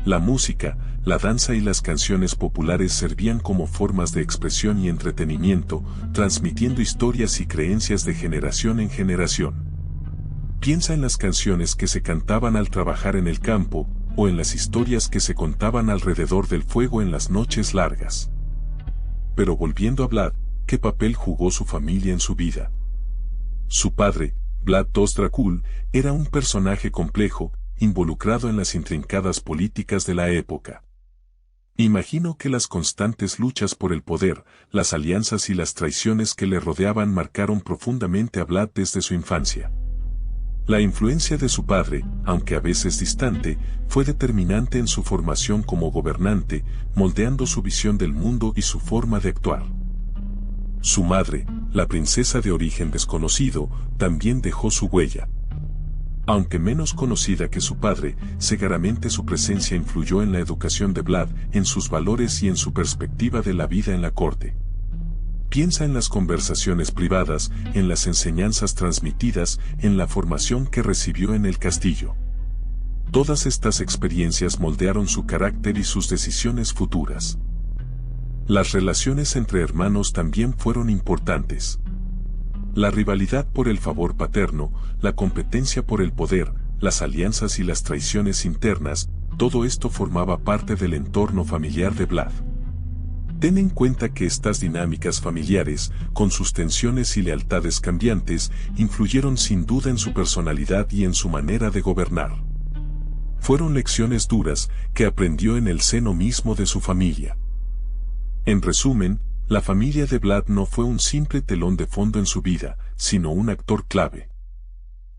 A: La música, la danza y las canciones populares servían como formas de expresión y entretenimiento, transmitiendo historias y creencias de generación en generación. Piensa en las canciones que se cantaban al trabajar en el campo, o en las historias que se contaban alrededor del fuego en las noches largas. Pero volviendo a Vlad, ¿qué papel jugó su familia en su vida? Su padre, Vlad II Dracul, era un personaje complejo, involucrado en las intrincadas políticas de la época. Imagino que las constantes luchas por el poder, las alianzas y las traiciones que le rodeaban marcaron profundamente a Vlad desde su infancia. La influencia de su padre, aunque a veces distante, fue determinante en su formación como gobernante, moldeando su visión del mundo y su forma de actuar. Su madre, la princesa de origen desconocido, también dejó su huella. Aunque menos conocida que su padre, seguramente su presencia influyó en la educación de Vlad, en sus valores y en su perspectiva de la vida en la corte. Piensa en las conversaciones privadas, en las enseñanzas transmitidas, en la formación que recibió en el castillo. Todas estas experiencias moldearon su carácter y sus decisiones futuras. Las relaciones entre hermanos también fueron importantes. La rivalidad por el favor paterno, la competencia por el poder, las alianzas y las traiciones internas, todo esto formaba parte del entorno familiar de Vlad. Ten en cuenta que estas dinámicas familiares, con sus tensiones y lealtades cambiantes, influyeron sin duda en su personalidad y en su manera de gobernar. Fueron lecciones duras que aprendió en el seno mismo de su familia. En resumen, La familia de Vlad no fue un simple telón de fondo en su vida, sino un actor clave.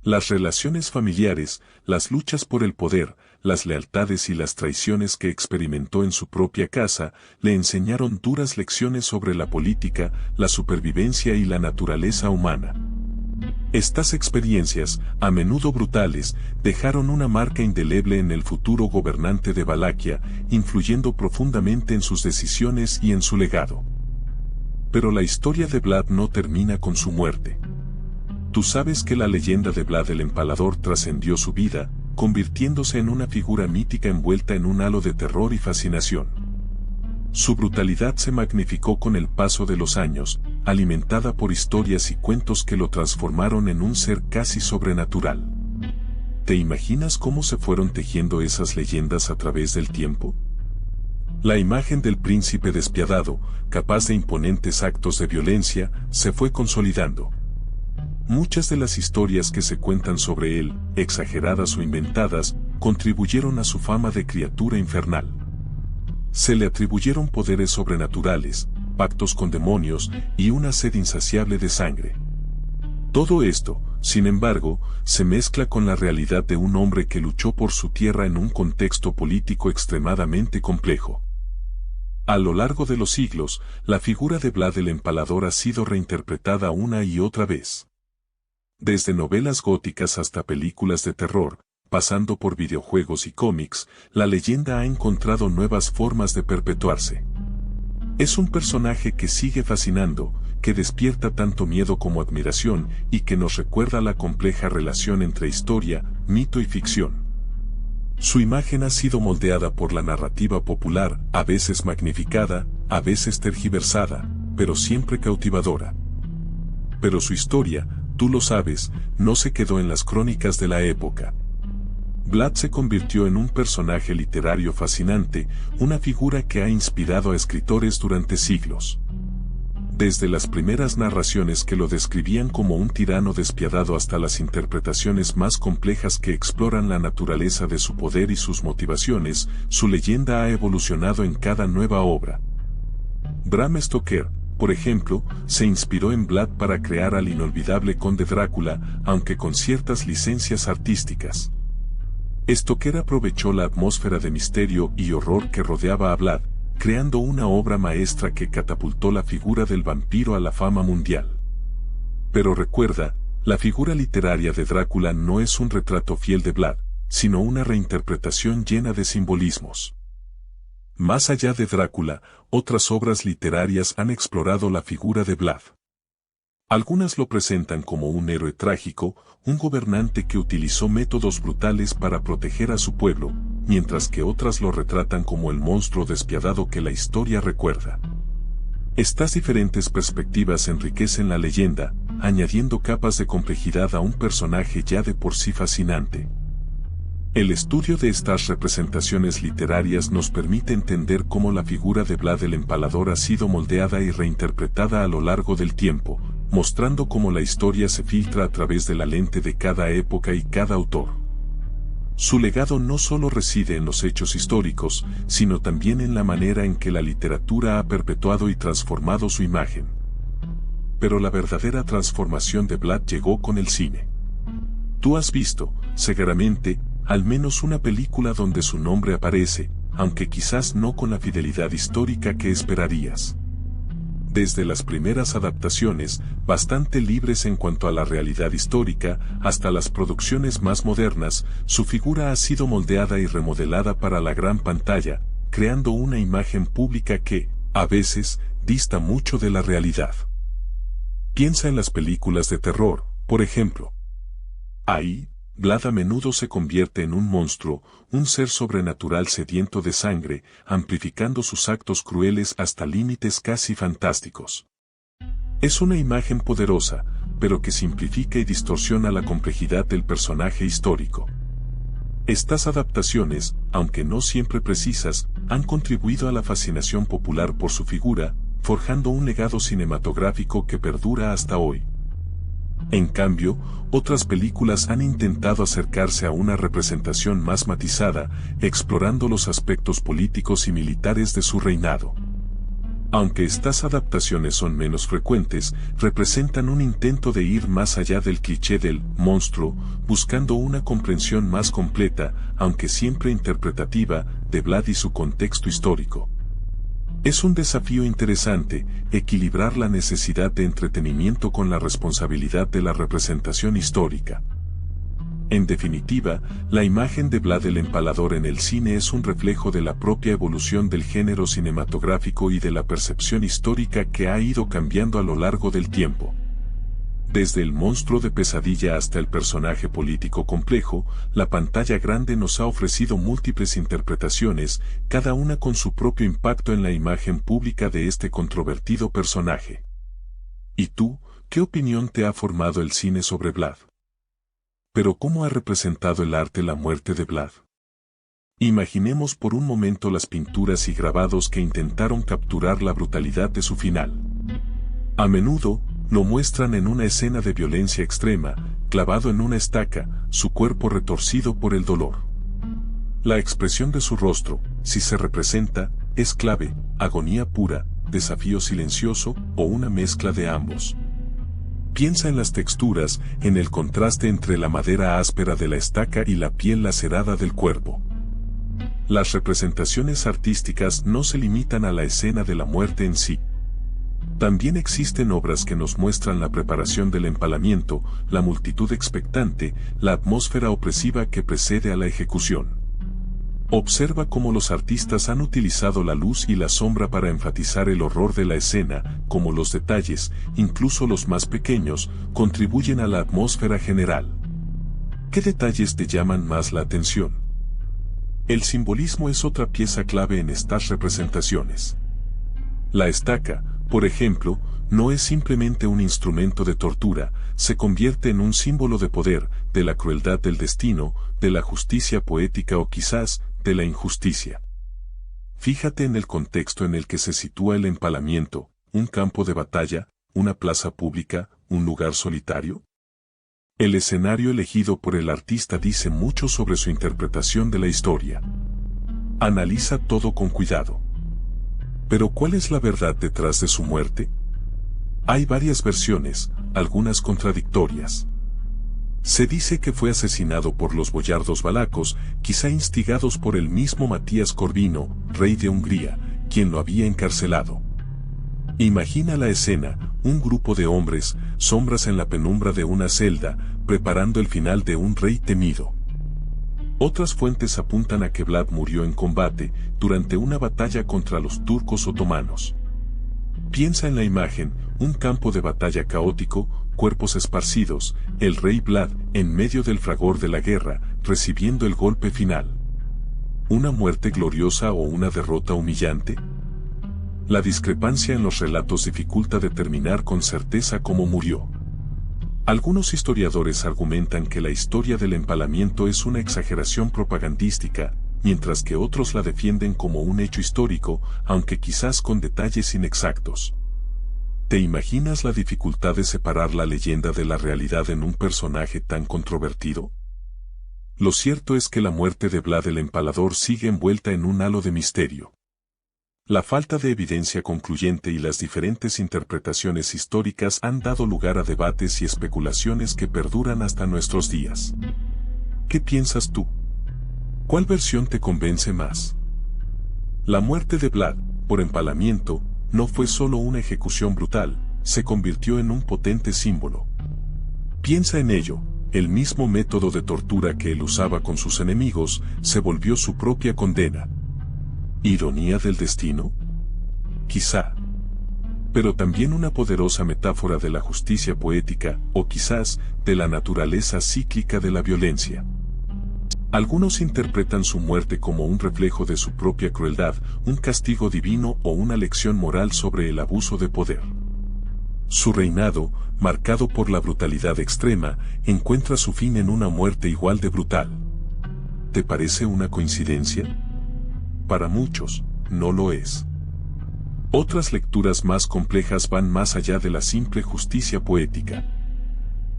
A: Las relaciones familiares, las luchas por el poder, las lealtades y las traiciones que experimentó en su propia casa, le enseñaron duras lecciones sobre la política, la supervivencia y la naturaleza humana. Estas experiencias, a menudo brutales, dejaron una marca indeleble en el futuro gobernante de Valaquia, influyendo profundamente en sus decisiones y en su legado. Pero la historia de Vlad no termina con su muerte. Tú sabes que la leyenda de Vlad el Empalador trascendió su vida, convirtiéndose en una figura mítica envuelta en un halo de terror y fascinación. Su brutalidad se magnificó con el paso de los años, alimentada por historias y cuentos que lo transformaron en un ser casi sobrenatural. ¿Te imaginas cómo se fueron tejiendo esas leyendas a través del tiempo? La imagen del príncipe despiadado, capaz de imponentes actos de violencia, se fue consolidando. Muchas de las historias que se cuentan sobre él, exageradas o inventadas, contribuyeron a su fama de criatura infernal. Se le atribuyeron poderes sobrenaturales, pactos con demonios y una sed insaciable de sangre. Todo esto, sin embargo, se mezcla con la realidad de un hombre que luchó por su tierra en un contexto político extremadamente complejo. A lo largo de los siglos, la figura de Vlad el Empalador ha sido reinterpretada una y otra vez. Desde novelas góticas hasta películas de terror, pasando por videojuegos y cómics, la leyenda ha encontrado nuevas formas de perpetuarse. Es un personaje que sigue fascinando, que despierta tanto miedo como admiración y que nos recuerda la compleja relación entre historia, mito y ficción. Su imagen ha sido moldeada por la narrativa popular, a veces magnificada, a veces tergiversada, pero siempre cautivadora. Pero su historia, tú lo sabes, no se quedó en las crónicas de la época. Vlad se convirtió en un personaje literario fascinante, una figura que ha inspirado a escritores durante siglos. Desde las primeras narraciones que lo describían como un tirano despiadado hasta las interpretaciones más complejas que exploran la naturaleza de su poder y sus motivaciones, su leyenda ha evolucionado en cada nueva obra. Bram Stoker, por ejemplo, se inspiró en Vlad para crear al inolvidable Conde Drácula, aunque con ciertas licencias artísticas. Stoker aprovechó la atmósfera de misterio y horror que rodeaba a Vlad, creando una obra maestra que catapultó la figura del vampiro a la fama mundial. Pero recuerda, la figura literaria de Drácula no es un retrato fiel de Vlad, sino una reinterpretación llena de simbolismos. Más allá de Drácula, otras obras literarias han explorado la figura de Vlad. Algunas lo presentan como un héroe trágico, un gobernante que utilizó métodos brutales para proteger a su pueblo, mientras que otras lo retratan como el monstruo despiadado que la historia recuerda. Estas diferentes perspectivas enriquecen la leyenda, añadiendo capas de complejidad a un personaje ya de por sí fascinante. El estudio de estas representaciones literarias nos permite entender cómo la figura de Vlad el Empalador ha sido moldeada y reinterpretada a lo largo del tiempo, mostrando cómo la historia se filtra a través de la lente de cada época y cada autor. Su legado no solo reside en los hechos históricos, sino también en la manera en que la literatura ha perpetuado y transformado su imagen. Pero la verdadera transformación de Vlad llegó con el cine. Tú has visto, seguramente, al menos una película donde su nombre aparece, aunque quizás no con la fidelidad histórica que esperarías. Desde las primeras adaptaciones, bastante libres en cuanto a la realidad histórica, hasta las producciones más modernas, su figura ha sido moldeada y remodelada para la gran pantalla, creando una imagen pública que, a veces, dista mucho de la realidad. Piensa en las películas de terror, por ejemplo. Ahí, Vlad a menudo se convierte en un monstruo, un ser sobrenatural sediento de sangre, amplificando sus actos crueles hasta límites casi fantásticos. Es una imagen poderosa, pero que simplifica y distorsiona la complejidad del personaje histórico. Estas adaptaciones, aunque no siempre precisas, han contribuido a la fascinación popular por su figura, forjando un legado cinematográfico que perdura hasta hoy. En cambio, otras películas han intentado acercarse a una representación más matizada, explorando los aspectos políticos y militares de su reinado. Aunque estas adaptaciones son menos frecuentes, representan un intento de ir más allá del cliché del monstruo, buscando una comprensión más completa, aunque siempre interpretativa, de Vlad y su contexto histórico. Es un desafío interesante, equilibrar la necesidad de entretenimiento con la responsabilidad de la representación histórica. En definitiva, la imagen de Vlad el Empalador en el cine es un reflejo de la propia evolución del género cinematográfico y de la percepción histórica que ha ido cambiando a lo largo del tiempo. Desde el monstruo de pesadilla hasta el personaje político complejo, la pantalla grande nos ha ofrecido múltiples interpretaciones, cada una con su propio impacto en la imagen pública de este controvertido personaje. ¿Y tú, qué opinión te ha formado el cine sobre Vlad? Pero ¿cómo ha representado el arte la muerte de Vlad? Imaginemos por un momento las pinturas y grabados que intentaron capturar la brutalidad de su final. A menudo, lo muestran en una escena de violencia extrema, clavado en una estaca, su cuerpo retorcido por el dolor. La expresión de su rostro, si se representa, es clave, agonía pura, desafío silencioso o una mezcla de ambos. Piensa en las texturas, en el contraste entre la madera áspera de la estaca y la piel lacerada del cuerpo. Las representaciones artísticas no se limitan a la escena de la muerte en sí. También existen obras que nos muestran la preparación del empalamiento, la multitud expectante, la atmósfera opresiva que precede a la ejecución. Observa cómo los artistas han utilizado la luz y la sombra para enfatizar el horror de la escena, cómo los detalles, incluso los más pequeños, contribuyen a la atmósfera general. ¿Qué detalles te llaman más la atención? El simbolismo es otra pieza clave en estas representaciones. La estaca, por ejemplo, no es simplemente un instrumento de tortura, se convierte en un símbolo de poder, de la crueldad del destino, de la justicia poética o quizás, de la injusticia. Fíjate en el contexto en el que se sitúa el empalamiento, un campo de batalla, una plaza pública, un lugar solitario. El escenario elegido por el artista dice mucho sobre su interpretación de la historia. Analiza todo con cuidado. Pero ¿cuál es la verdad detrás de su muerte? Hay varias versiones, algunas contradictorias. Se dice que fue asesinado por los boyardos valacos, quizá instigados por el mismo Matías Corvino, rey de Hungría, quien lo había encarcelado. Imagina la escena, un grupo de hombres, sombras en la penumbra de una celda, preparando el final de un rey temido. Otras fuentes apuntan a que Vlad murió en combate, durante una batalla contra los turcos otomanos. Piensa en la imagen, un campo de batalla caótico, cuerpos esparcidos, el rey Vlad, en medio del fragor de la guerra, recibiendo el golpe final. ¿Una muerte gloriosa o una derrota humillante? La discrepancia en los relatos dificulta determinar con certeza cómo murió. Algunos historiadores argumentan que la historia del empalamiento es una exageración propagandística, mientras que otros la defienden como un hecho histórico, aunque quizás con detalles inexactos. ¿Te imaginas la dificultad de separar la leyenda de la realidad en un personaje tan controvertido? Lo cierto es que la muerte de Vlad el Empalador sigue envuelta en un halo de misterio. La falta de evidencia concluyente y las diferentes interpretaciones históricas han dado lugar a debates y especulaciones que perduran hasta nuestros días. ¿Qué piensas tú? ¿Cuál versión te convence más? La muerte de Vlad, por empalamiento, no fue solo una ejecución brutal, se convirtió en un potente símbolo. Piensa en ello, el mismo método de tortura que él usaba con sus enemigos, se volvió su propia condena. ¿Ironía del destino? Quizá. Pero también una poderosa metáfora de la justicia poética, o quizás, de la naturaleza cíclica de la violencia. Algunos interpretan su muerte como un reflejo de su propia crueldad, un castigo divino o una lección moral sobre el abuso de poder. Su reinado, marcado por la brutalidad extrema, encuentra su fin en una muerte igual de brutal. ¿Te parece una coincidencia? Para muchos, no lo es. Otras lecturas más complejas van más allá de la simple justicia poética.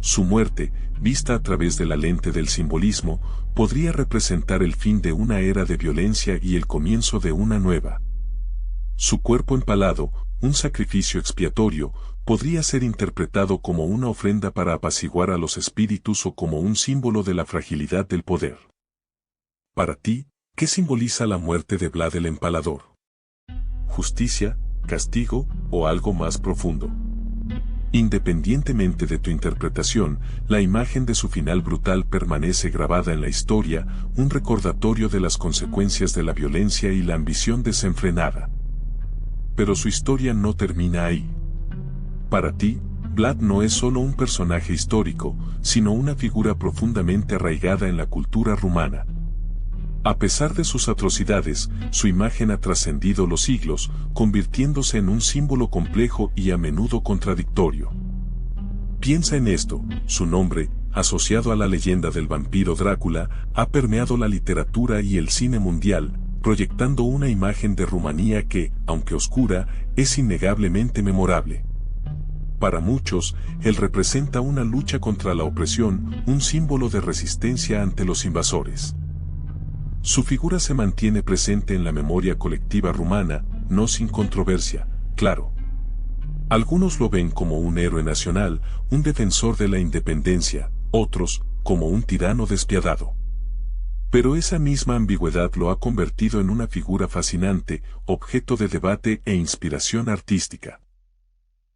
A: Su muerte, vista a través de la lente del simbolismo, podría representar el fin de una era de violencia y el comienzo de una nueva. Su cuerpo empalado, un sacrificio expiatorio, podría ser interpretado como una ofrenda para apaciguar a los espíritus o como un símbolo de la fragilidad del poder. Para ti, ¿qué simboliza la muerte de Vlad el Empalador? ¿Justicia, castigo o algo más profundo? Independientemente de tu interpretación, la imagen de su final brutal permanece grabada en la historia, un recordatorio de las consecuencias de la violencia y la ambición desenfrenada. Pero su historia no termina ahí. Para ti, Vlad no es solo un personaje histórico, sino una figura profundamente arraigada en la cultura rumana. A pesar de sus atrocidades, su imagen ha trascendido los siglos, convirtiéndose en un símbolo complejo y a menudo contradictorio. Piensa en esto, su nombre, asociado a la leyenda del vampiro Drácula, ha permeado la literatura y el cine mundial, proyectando una imagen de Rumanía que, aunque oscura, es innegablemente memorable. Para muchos, él representa una lucha contra la opresión, un símbolo de resistencia ante los invasores. Su figura se mantiene presente en la memoria colectiva rumana, no sin controversia, claro. Algunos lo ven como un héroe nacional, un defensor de la independencia, otros, como un tirano despiadado. Pero esa misma ambigüedad lo ha convertido en una figura fascinante, objeto de debate e inspiración artística.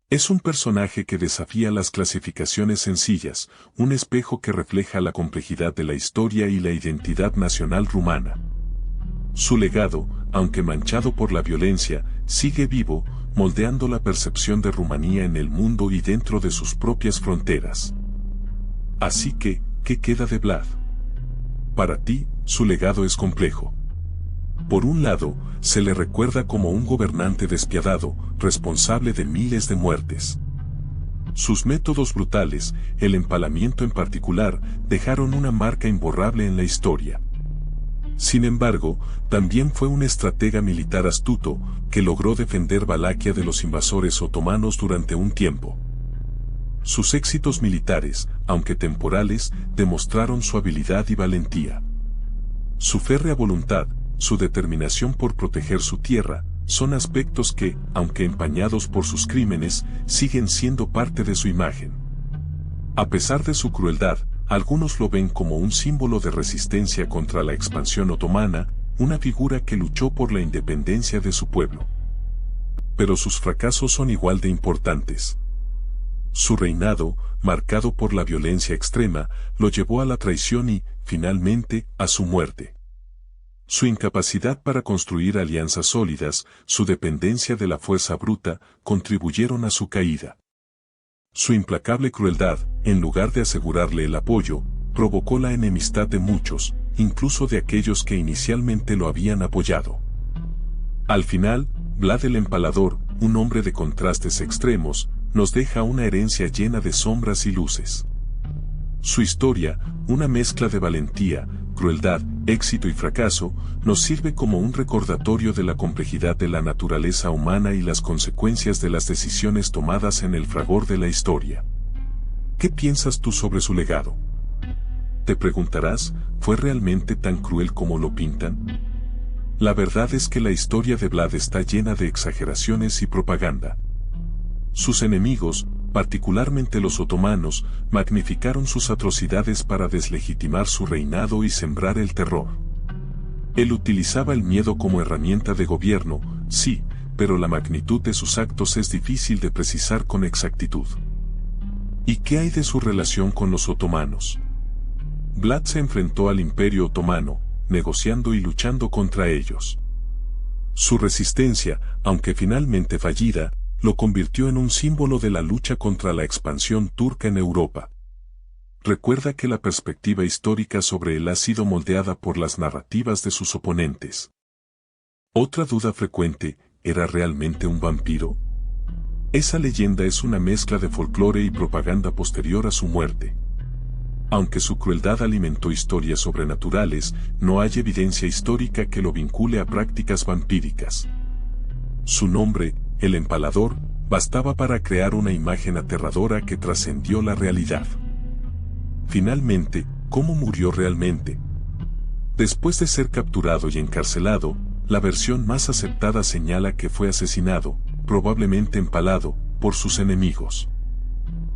A: Es un personaje que desafía las clasificaciones sencillas, un espejo que refleja la complejidad de la historia y la identidad nacional rumana. Su legado, aunque manchado por la violencia, sigue vivo, moldeando la percepción de Rumanía en el mundo y dentro de sus propias fronteras. Así que, ¿qué queda de Vlad? Para ti, su legado es complejo. Por un lado, se le recuerda como un gobernante despiadado, responsable de miles de muertes. Sus métodos brutales, el empalamiento en particular, dejaron una marca imborrable en la historia. Sin embargo, también fue un estratega militar astuto, que logró defender Valaquia de los invasores otomanos durante un tiempo. Sus éxitos militares, aunque temporales, demostraron su habilidad y valentía. Su férrea voluntad, su determinación por proteger su tierra, son aspectos que, aunque empañados por sus crímenes, siguen siendo parte de su imagen. A pesar de su crueldad, algunos lo ven como un símbolo de resistencia contra la expansión otomana, una figura que luchó por la independencia de su pueblo. Pero sus fracasos son igual de importantes. Su reinado, marcado por la violencia extrema, lo llevó a la traición y, finalmente, a su muerte. Su incapacidad para construir alianzas sólidas, su dependencia de la fuerza bruta, contribuyeron a su caída. Su implacable crueldad, en lugar de asegurarle el apoyo, provocó la enemistad de muchos, incluso de aquellos que inicialmente lo habían apoyado. Al final, Vlad el Empalador, un hombre de contrastes extremos, nos deja una herencia llena de sombras y luces. Su historia, una mezcla de valentía, crueldad, éxito y fracaso, nos sirve como un recordatorio de la complejidad de la naturaleza humana y las consecuencias de las decisiones tomadas en el fragor de la historia. ¿Qué piensas tú sobre su legado? Te preguntarás, ¿fue realmente tan cruel como lo pintan? La verdad es que la historia de Vlad está llena de exageraciones y propaganda. Sus enemigos, particularmente los otomanos, magnificaron sus atrocidades para deslegitimar su reinado y sembrar el terror. Él utilizaba el miedo como herramienta de gobierno, sí, pero la magnitud de sus actos es difícil de precisar con exactitud. ¿Y qué hay de su relación con los otomanos? Vlad se enfrentó al Imperio Otomano, negociando y luchando contra ellos. Su resistencia, aunque finalmente fallida, lo convirtió en un símbolo de la lucha contra la expansión turca en Europa. Recuerda que la perspectiva histórica sobre él ha sido moldeada por las narrativas de sus oponentes. Otra duda frecuente, ¿era realmente un vampiro? Esa leyenda es una mezcla de folclore y propaganda posterior a su muerte. Aunque su crueldad alimentó historias sobrenaturales, no hay evidencia histórica que lo vincule a prácticas vampíricas. Su nombre, el Empalador, bastaba para crear una imagen aterradora que trascendió la realidad. Finalmente, ¿cómo murió realmente? Después de ser capturado y encarcelado, la versión más aceptada señala que fue asesinado, probablemente empalado, por sus enemigos.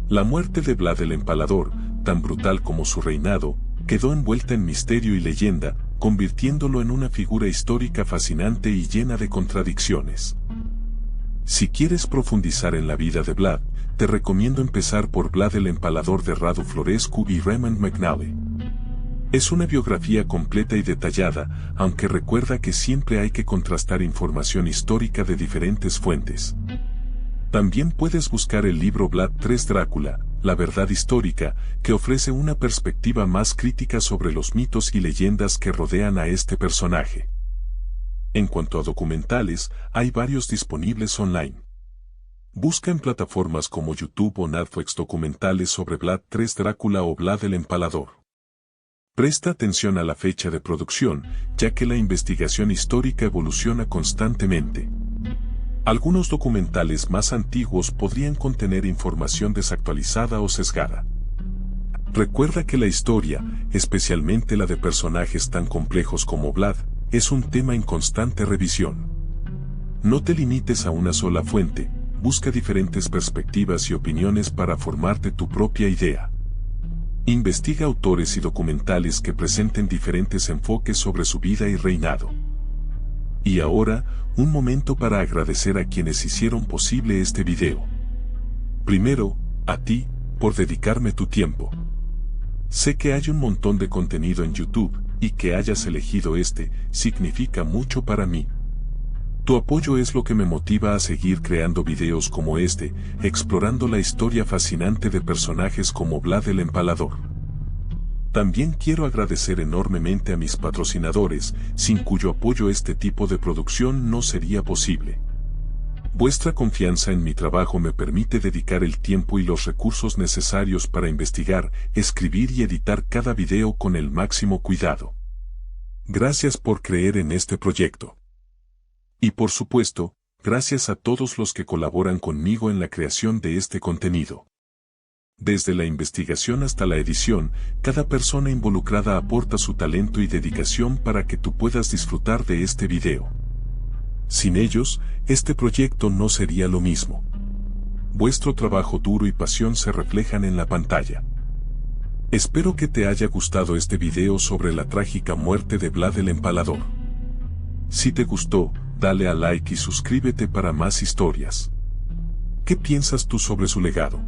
A: La muerte de Vlad el Empalador, tan brutal como su reinado, quedó envuelta en misterio y leyenda, convirtiéndolo en una figura histórica fascinante y llena de contradicciones. Si quieres profundizar en la vida de Vlad, te recomiendo empezar por Vlad el Empalador de Radu Florescu y Raymond McNally. Es una biografía completa y detallada, aunque recuerda que siempre hay que contrastar información histórica de diferentes fuentes. También puedes buscar el libro Vlad III Drácula, la verdad histórica, que ofrece una perspectiva más crítica sobre los mitos y leyendas que rodean a este personaje. En cuanto a documentales, hay varios disponibles online. Busca en plataformas como YouTube o Netflix documentales sobre Vlad III Drácula o Vlad el Empalador. Presta atención a la fecha de producción, ya que la investigación histórica evoluciona constantemente. Algunos documentales más antiguos podrían contener información desactualizada o sesgada. Recuerda que la historia, especialmente la de personajes tan complejos como Vlad, es un tema en constante revisión. No te limites a una sola fuente, busca diferentes perspectivas y opiniones para formarte tu propia idea. Investiga autores y documentales que presenten diferentes enfoques sobre su vida y reinado. Y ahora, un momento para agradecer a quienes hicieron posible este video. Primero, a ti, por dedicarme tu tiempo. Sé que hay un montón de contenido en YouTube, y que hayas elegido este, significa mucho para mí. Tu apoyo es lo que me motiva a seguir creando videos como este, explorando la historia fascinante de personajes como Vlad el Empalador. También quiero agradecer enormemente a mis patrocinadores, sin cuyo apoyo este tipo de producción no sería posible. Vuestra confianza en mi trabajo me permite dedicar el tiempo y los recursos necesarios para investigar, escribir y editar cada video con el máximo cuidado. Gracias por creer en este proyecto. Y por supuesto, gracias a todos los que colaboran conmigo en la creación de este contenido. Desde la investigación hasta la edición, cada persona involucrada aporta su talento y dedicación para que tú puedas disfrutar de este video. Sin ellos, este proyecto no sería lo mismo. Vuestro trabajo duro y pasión se reflejan en la pantalla. Espero que te haya gustado este video sobre la trágica muerte de Vlad el Empalador. Si te gustó, dale a like y suscríbete para más historias. ¿Qué piensas tú sobre su legado?